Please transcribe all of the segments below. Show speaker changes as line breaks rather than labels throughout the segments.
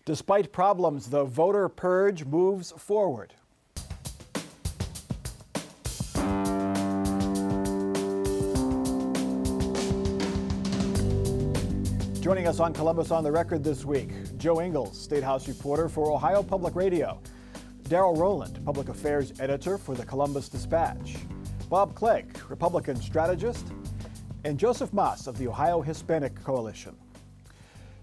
Despite problems, the voter purge moves forward. Joining us on Columbus on the Record this week, Joe Ingles, State House reporter for Ohio Public Radio, Darrell Rowland, Public Affairs Editor for the Columbus Dispatch, Bob Clegg, Republican strategist, and Joseph Maas of the Ohio Hispanic Coalition.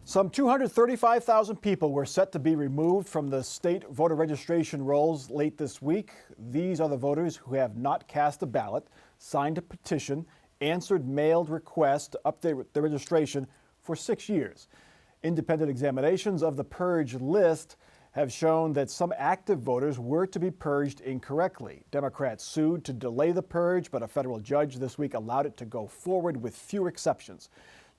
Some 235,000 people were set to be removed from the state voter registration rolls late this week. These are the voters who have not cast a ballot, signed a petition, answered mailed requests to update their registration for 6 years. Independent examinations of the purge list have shown that some active voters were to be purged incorrectly. Democrats sued to delay the purge, but a federal judge this week allowed it to go forward with few exceptions.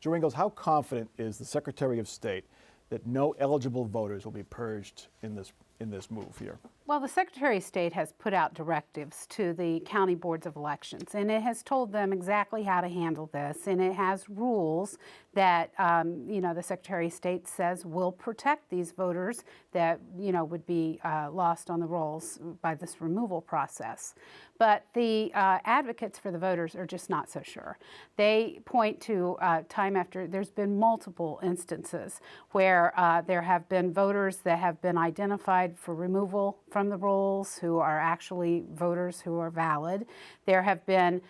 Joe Ingles, how confident is the Secretary of State that no eligible voters will be purged in this move here?
Well, the Secretary of State has put out directives to the county boards of elections, and it has told them exactly how to handle this, and it has rules that, the Secretary of State says will protect these voters that, would be lost on the rolls by this removal process. But the advocates for the voters are just not so sure. They point to time after, there's been multiple instances where there have been voters that have been identified for removal from the rolls who are actually voters who are valid. There have been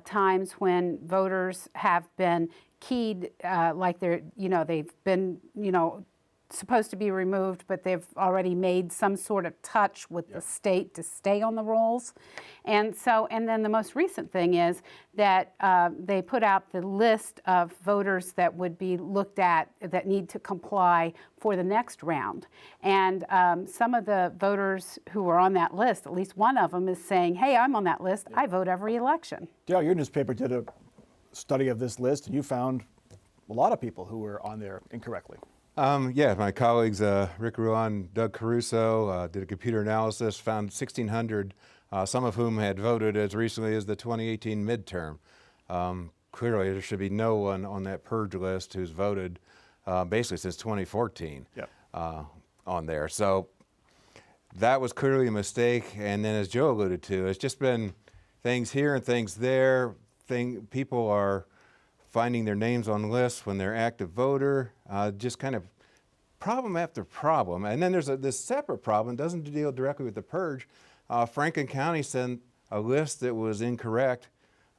times when voters have been keyed like they've been, supposed to be removed, but they've already made some sort of touch with the state to stay on the rolls. And then the most recent thing is that they put out the list of voters that would be looked at that need to comply for the next round. And some of the voters who are on that list, at least one of them is saying, hey, I'm on that list. I vote every election.
Yeah, your newspaper did a study of this list, and you found a lot of people who were on there incorrectly.
My colleagues Rick Ruan, Doug Caruso did a computer analysis, found 1,600, some of whom had voted as recently as the 2018 midterm. Clearly, there should be no one on that purge list who's voted basically since 2014 on there. So that was clearly a mistake. And then, as Joe alluded to, it's just been things here and things there. People are finding their names on lists when they're active voter, just kind of problem after problem. And then there's this separate problem, doesn't deal directly with the purge. Franklin County sent a list that was incorrect.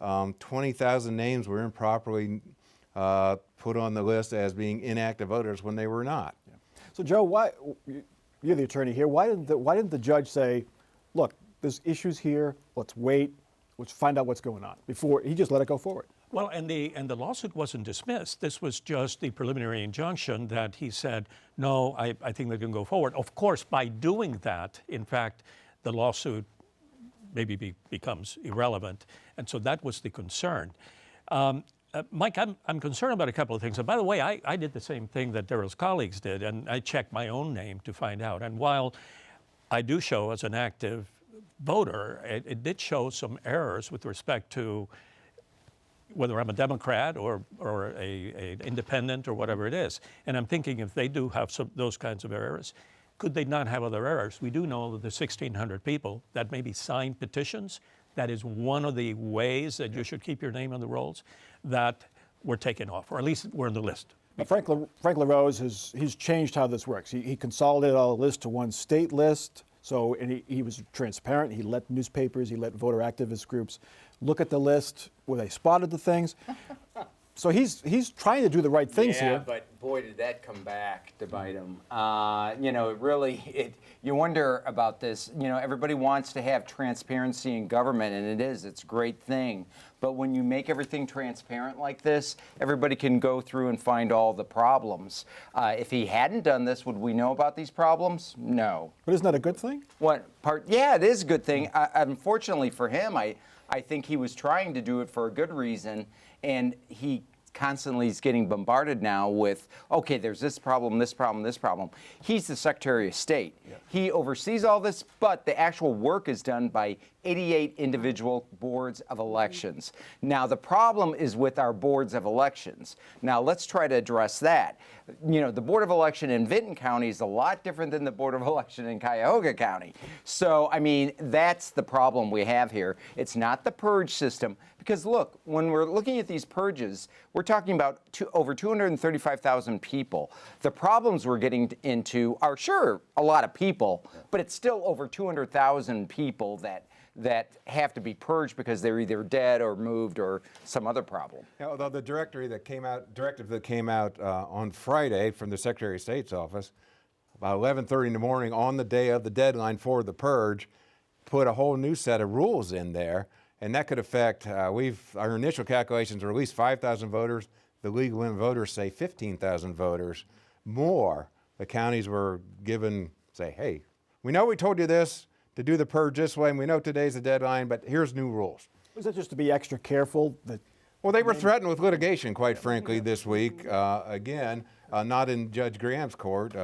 20,000 names were improperly put on the list as being inactive voters when they were not.
Yeah. So Joe, why, you're the attorney here, why didn't the judge say, look, there's issues here, let's wait, let's find out what's going on, before he just let it go forward?
Well, and the lawsuit wasn't dismissed. This was just the preliminary injunction that he said, no, I think they can go forward. Of course, by doing that, in fact, the lawsuit maybe becomes irrelevant. And so that was the concern. Mike, I'm concerned about a couple of things. And by the way, I did the same thing that Darrell's colleagues did, and I checked my own name to find out. And while I do show as an active voter, it did show some errors with respect to whether I'm a Democrat or a independent or whatever it is. And I'm thinking if they do have those kinds of errors, could they not have other errors? We do know that the 1,600 people that maybe signed petitions, that is one of the ways that you should keep your name on the rolls, that were taken off, or at least were on the list.
Frank LaRose he's changed how this works. He consolidated all the lists to one state list. So, and he was transparent. He let newspapers, he let voter activist groups look at the list where they spotted the things. So he's trying to do the right things here.
Yeah, but boy, did that come back to bite him. You wonder about this. Everybody wants to have transparency in government, and it's a great thing. But when you make everything transparent like this, everybody can go through and find all the problems. If he hadn't done this, would we know about these problems? No.
But isn't that a good thing?
What part? Yeah, it is a good thing. Unfortunately for him, I think he was trying to do it for a good reason, and he constantly is getting bombarded now with, okay, there's this problem, this problem, this problem. He's the Secretary of State. Yeah. He oversees all this, but the actual work is done by 88 individual boards of elections. Now, the problem is with our boards of elections. Now, let's try to address that. You know, the Board of Election in Vinton County is a lot different than the Board of Election in Cuyahoga County. So, I mean, that's the problem we have here. It's not the purge system. Because look, when we're looking at these purges, we're talking about over 235,000 people. The problems we're getting into are, sure, a lot of people, but it's still over 200,000 people that have to be purged because they're either dead or moved or some other problem.
Yeah, although the directive that came out on Friday from the Secretary of State's office, about 11:30 in the morning on the day of the deadline for the purge, put a whole new set of rules in there. And that could affect, our initial calculations are at least 5,000 voters. The League of Women Voters say 15,000 voters more. The counties were given, say, hey, we know we told you this, to do the purge this way, and we know today's the deadline, but here's new rules.
Was that just to be extra careful?
Well, they were threatened with litigation, quite frankly, this week. Again, not in Judge Graham's court.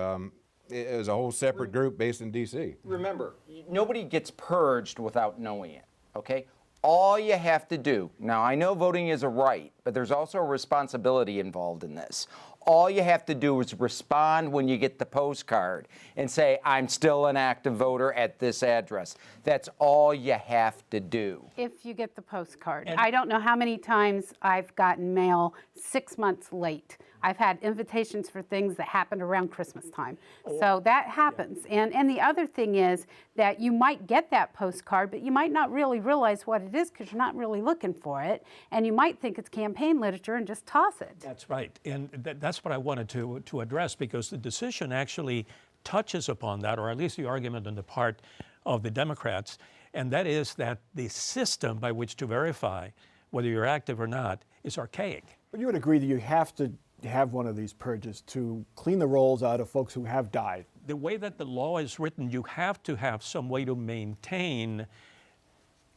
It was a whole separate group based in D.C.
Remember, nobody gets purged without knowing it, okay? All you have to do, now I know voting is a right, but there's also a responsibility involved in this. All you have to do is respond when you get the postcard and say, I'm still an active voter at this address. That's all you have to do.
If you get the postcard. I don't know how many times I've gotten mail 6 months late. I've had invitations for things that happened around Christmas time. So that happens. And the other thing is that you might get that postcard, but you might not really realize what it is because you're not really looking for it. And you might think it's campaign literature and just toss it.
That's right. And that's what I wanted to address, because the decision actually touches upon that, or at least the argument on the part of the Democrats, and that is that the system by which to verify whether you're active or not is archaic.
But you would agree that you have to have one of these purges to clean the rolls out of folks who have died.
The way that the law is written, you have to have some way to maintain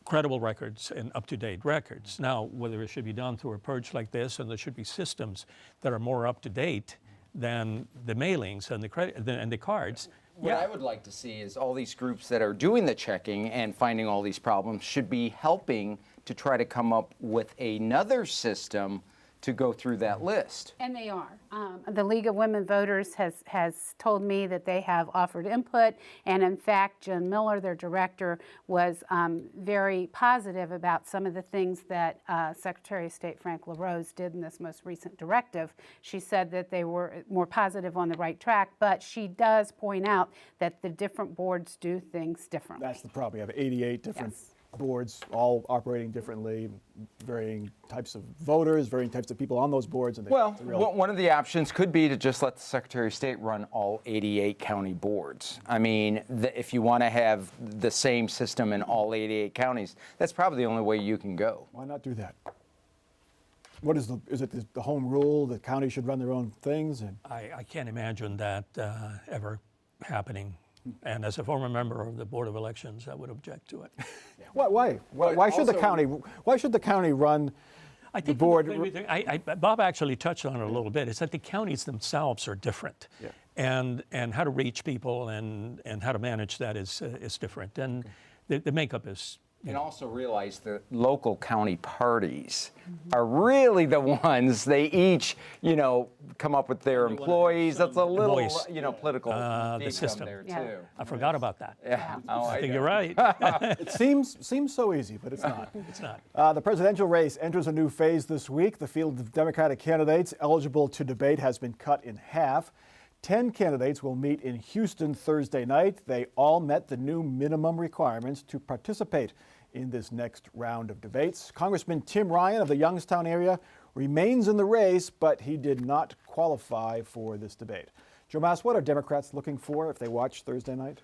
credible records and up-to-date records. Now, whether it should be done through a purge like this, and there should be systems that are more up-to-date than the mailings and the cards.
What I would like to see is all these groups that are doing the checking and finding all these problems should be helping to try to come up with another system to go through that list.
And they are. The League of Women Voters has told me that they have offered input, and in fact, Jen Miller, their director, was very positive about some of the things that Secretary of State Frank LaRose did in this most recent directive. She said that they were more positive on the right track, but she does point out that the different boards do things differently.
That's the problem. You have 88 different
Yes.
boards, all operating differently, varying types of voters, varying types of people on those boards. And
Well,
it's a real-
one of the options could be to just let the Secretary of State run all 88 county boards. I mean, if you want to have the same system in all 88 counties, that's probably the only way you can go.
Why not do that? What is it the home rule that counties should run their own things? And
I can't imagine that ever happening. And as a former member of the Board of Elections, I would object to it.
why? Why should the county run
I
the
think
board?
Bob actually touched on it a little bit. It's that the counties themselves are different, and how to reach people and how to manage that is different, and the makeup is.
And also realize the local county parties are really the ones, they each, come up with their employees. That's a little,
Voice.
Political
the
income
system.
there
Yeah.
too.
I forgot about that.
Yeah. Oh,
I think
know.
you're right.
It seems so easy, but it's not.
It's not.
The presidential race enters a new phase this week. The field of Democratic candidates eligible to debate has been cut in half. 10 candidates will meet in Houston Thursday night. They all met the new minimum requirements to participate in this next round of debates. Congressman Tim Ryan of the Youngstown area remains in the race, but he did not qualify for this debate. Joe Mass, what are Democrats looking for if they watch Thursday night?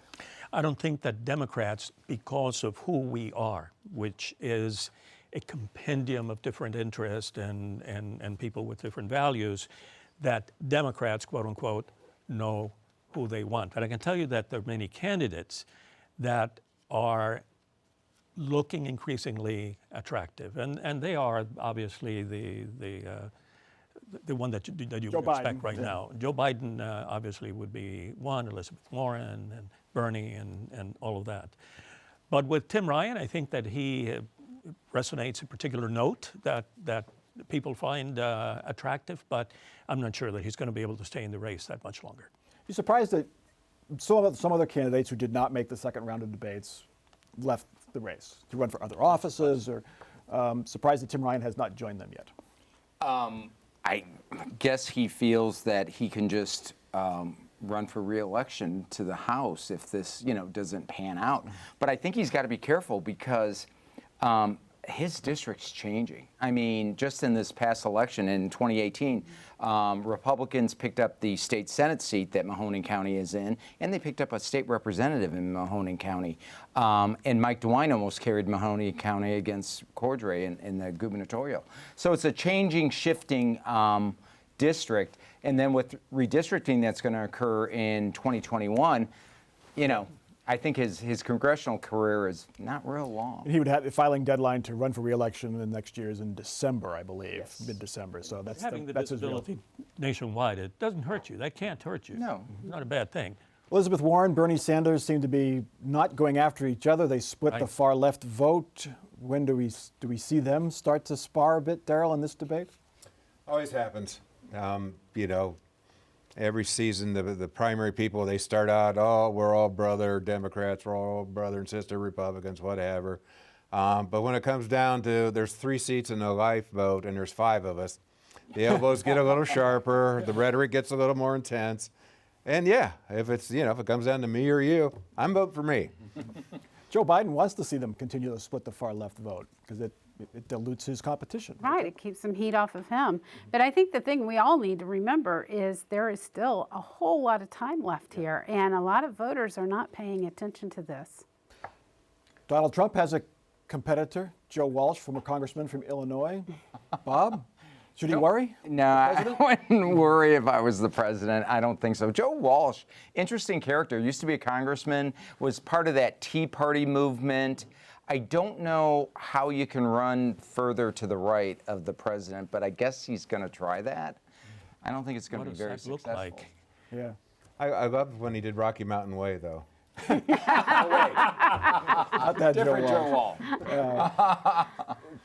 I don't think that Democrats, because of who we are, which is a compendium of different interests and people with different values, that Democrats, quote unquote, know who they want. But I can tell you that there are many candidates that are looking increasingly attractive, and they are obviously the one that you would expect
Biden,
right now. Joe Biden obviously would be one, Elizabeth Warren and Bernie and all of that. But with Tim Ryan, I think that he resonates a particular note that people find attractive, but I'm not sure that he's going to be able to stay in the race that much longer.
You surprised that some other candidates who did not make the second round of debates left the race to run for other offices, or surprised that Tim Ryan has not joined them yet?
I guess he feels that he can just run for re-election to the House if this, doesn't pan out. But I think he's got to be careful because his district's changing. I mean, just in this past election in 2018, Republicans picked up the state Senate seat that Mahoning County is in, and they picked up a state representative in Mahoning County. And Mike DeWine almost carried Mahoning County against Cordray in the gubernatorial. So it's a changing, shifting district. And then with redistricting that's going to occur in 2021, I think his congressional career is not real long.
He would have the filing deadline to run for re-election in the next year is in December, I believe,
Yes.
mid-December. So that's
Having the
that's his real.
visibility nationwide, it doesn't hurt you. That can't hurt you.
No.
Not a bad thing.
Elizabeth Warren, Bernie Sanders seem to be not going after each other. They split the
Right.
far left vote. When do we see them start to spar a bit, Darrell, in this debate?
Always happens. Every season, the primary people, they start out, we're all brother Democrats, we're all brother and sister Republicans, whatever. But when it comes down to, there's 3 seats in the life vote and there's 5 of us, the elbows get a little sharper, the rhetoric gets a little more intense. And yeah, if if it comes down to me or you, I'm voting for me.
Joe Biden wants to see them continue to split the far left vote because it dilutes his competition.
Right, it keeps some heat off of him. But I think the thing we all need to remember is there is still a whole lot of time left here, and a lot of voters are not paying attention to this.
Donald Trump has a competitor, Joe Walsh, former congressman from Illinois. Bob, should he worry?
No, I wouldn't worry if I was the president. I don't think so. Joe Walsh, interesting character, used to be a congressman, was part of that Tea Party movement. I don't know how you can run further to the right of the president, but I guess he's going to try that. I don't think it's going to
What
be
does
very
that look
successful.
like?
Yeah.
I loved when he did Rocky Mountain Way, though.
Not that
Different
Joe
Joe
Walsh.
Walsh.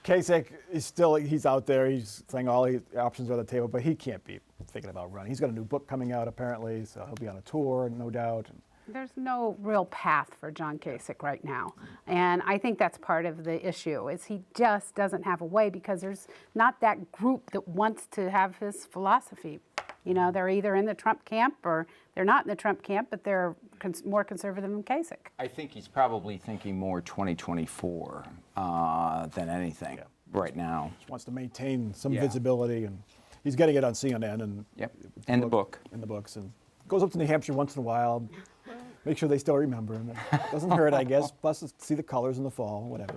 Kasich he's out there. He's saying all the options are on the table, but he can't be thinking about running. He's got a new book coming out apparently, so he'll be on a tour, no doubt.
There's no real path for John Kasich right now. And I think that's part of the issue, is he just doesn't have a way because there's not that group that wants to have his philosophy. They're either in the Trump camp or they're not in the Trump camp, but they're more conservative than Kasich.
I think he's probably thinking more 2024 than anything right now.
Just wants to maintain some
Yeah.
visibility, and he's getting it on CNN and
Yep, and the book.
in the books, and goes up to New Hampshire once in a while. Make sure they still remember him. It doesn't hurt, I guess. Plus, see the colors in the fall, whatever.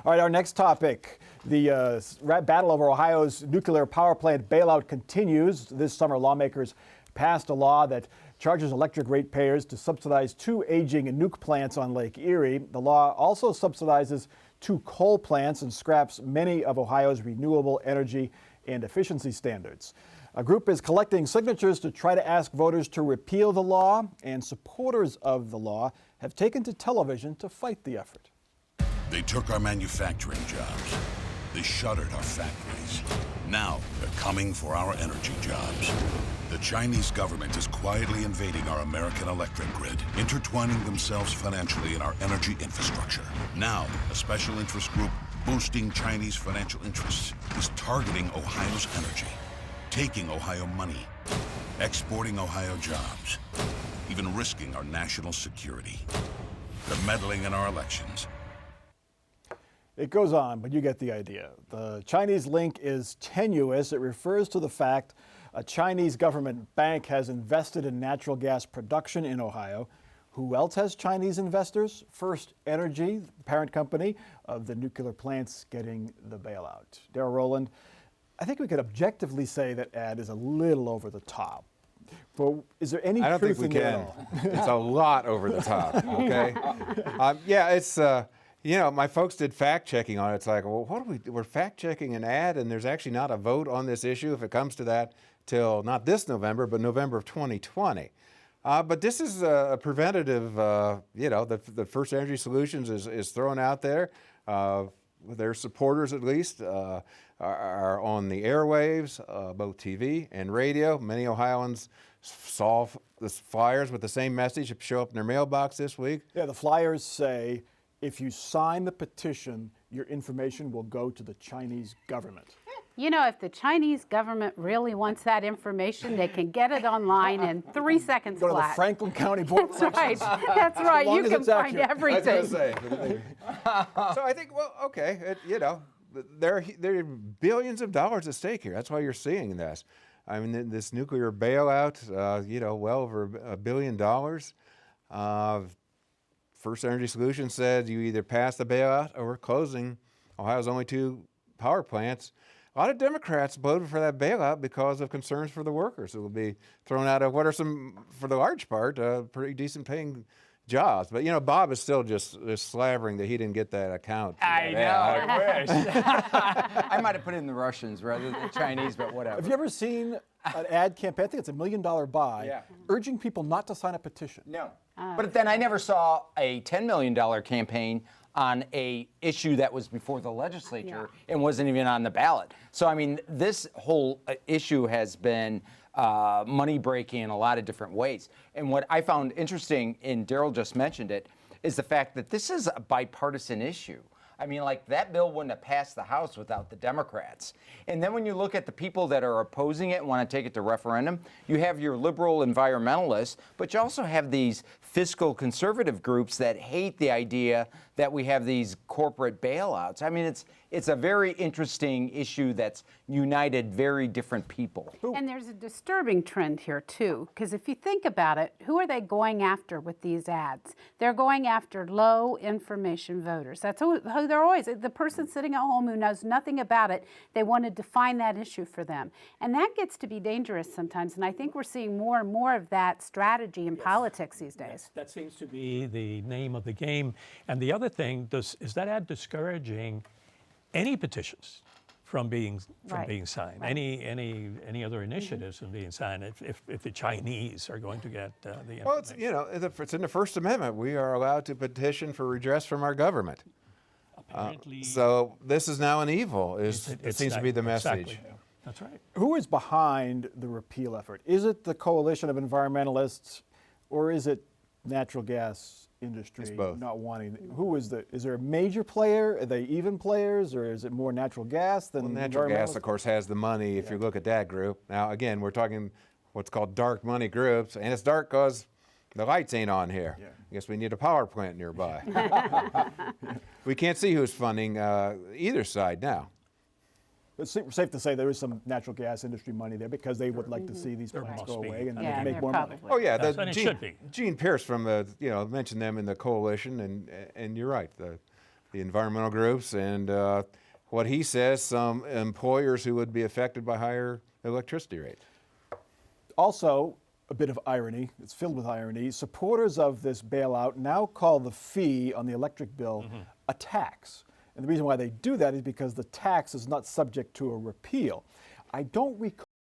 All right, our next topic. The battle over Ohio's nuclear power plant bailout continues. This summer, lawmakers passed a law that charges electric ratepayers to subsidize 2 aging nuke plants on Lake Erie. The law also subsidizes 2 coal plants and scraps many of Ohio's renewable energy and efficiency standards. A group is collecting signatures to try to ask voters to repeal the law, and supporters of the law have taken to television to fight the effort.
They took our manufacturing jobs. They shuttered our factories. Now they're coming for our energy jobs. The Chinese government is quietly invading our American electric grid, intertwining themselves financially in our energy infrastructure. Now, a special interest group boosting Chinese financial interests is targeting Ohio's energy, taking Ohio money, exporting Ohio jobs, even risking our national security. They're meddling in our elections.
It goes on, but you get the idea. The Chinese link is tenuous. It refers to the fact a Chinese government bank has invested in natural gas production in Ohio. Who else has Chinese investors? First Energy, the parent company of the nuclear plants getting the bailout. Darrell Rowland, I think we could objectively say that ad is a little over the top. But is there any
I don't
truth
think we
in it at
can.
all?
It's a lot over the top, okay? Yeah, it's, my folks did fact checking on it. It's like, well, we're fact checking an ad, and there's actually not a vote on this issue if it comes to that till not this November, but November of 2020. But this is a preventative, you know, the First Energy Solutions is thrown out there. Their supporters, at least, are on the airwaves, both TV and radio. Many Ohioans saw the flyers with the same message show up in their mailbox this week.
Yeah, the flyers say if you sign the petition, your information will go to the Chinese government.
You know, if the Chinese government really wants that information, they can get it online in 3 seconds
Go to
flat.
the Franklin County Board of
That's right.
Elections.
That's right.
long
You
as
can
it's
find
accurate.
everything.
So I think, well, okay, you know, there are billions of dollars at stake here. That's why you're seeing this. I mean, this nuclear bailout, you know, well over $1 billion. First Energy Solutions said you either pass the bailout or we're closing Ohio's only 2 power plants. A lot of Democrats voted for that bailout because of concerns for the workers who will be thrown out of what are some, for the large part, pretty decent paying jobs. But, you know, Bob is still just slavering that he didn't get that account.
I know, I wish. I might have put in the Russians rather than the Chinese, but whatever.
Have you ever seen an ad campaign? I think it's $1 million buy,
Yeah.
urging people not to sign a petition.
No. But then I never saw a $10 million campaign on a issue that was before the legislature and wasn't even on the ballot. So, I mean, this whole issue has been money breaking in a lot of different ways. And what I found interesting, and Daryl just mentioned it, is the fact that this is a bipartisan issue. I mean, like, that bill wouldn't have passed the House without the Democrats. And then when you look at the people that are opposing it and want to take it to referendum, you have your liberal environmentalists, but you also have these fiscal conservative groups that hate the idea that we have these corporate bailouts. I mean, it's a very interesting issue that's united very different people.
And there's a disturbing trend here, too, because if you think about it, who are they going after with these ads? They're going after low information voters. That's who they're always, the person sitting at home who knows nothing about it, they want to define that issue for them. And that gets to be dangerous sometimes, and I think we're seeing more and more of that strategy in politics these days.
That seems to be the name of the game. And the other thing, is that ad discouraging any petitions from being signed?
Right.
Any other initiatives from being signed? If the Chinese are going to get the information.
Well, it's, you know, it's in the First Amendment. We are allowed to petition for redress from our government.
Apparently,
So this is now an evil, it seems to be the message.
Exactly. That's right.
Who is behind the repeal effort? Is it the coalition of environmentalists, or is it natural gas industry
It's both.
not wanting? Who is there a major player? Are they even players, or is it more natural gas than
Well, natural gas,
environmentalists?
of course, has the money if you look at that group. Now, again, we're talking what's called dark money groups, and it's dark because the lights ain't on here. I guess we need a power plant nearby. We can't see who's funding either side now.
It's safe to say there is some natural gas industry money there because they would like to see these plants
must
go
be.
away and they
Yeah,
can make
there
more money.
probably
Oh yeah,
Yes, and it should be.
Gene Pierce from the, you know, mentioned them in the coalition, and you're right, the environmental groups, and what he says, some employers who would be affected by higher electricity rates.
Also, a bit of irony, it's filled with irony, supporters of this bailout now call the fee on the electric bill a tax. And the reason why they do that is because the tax is not subject to a repeal. I don't recall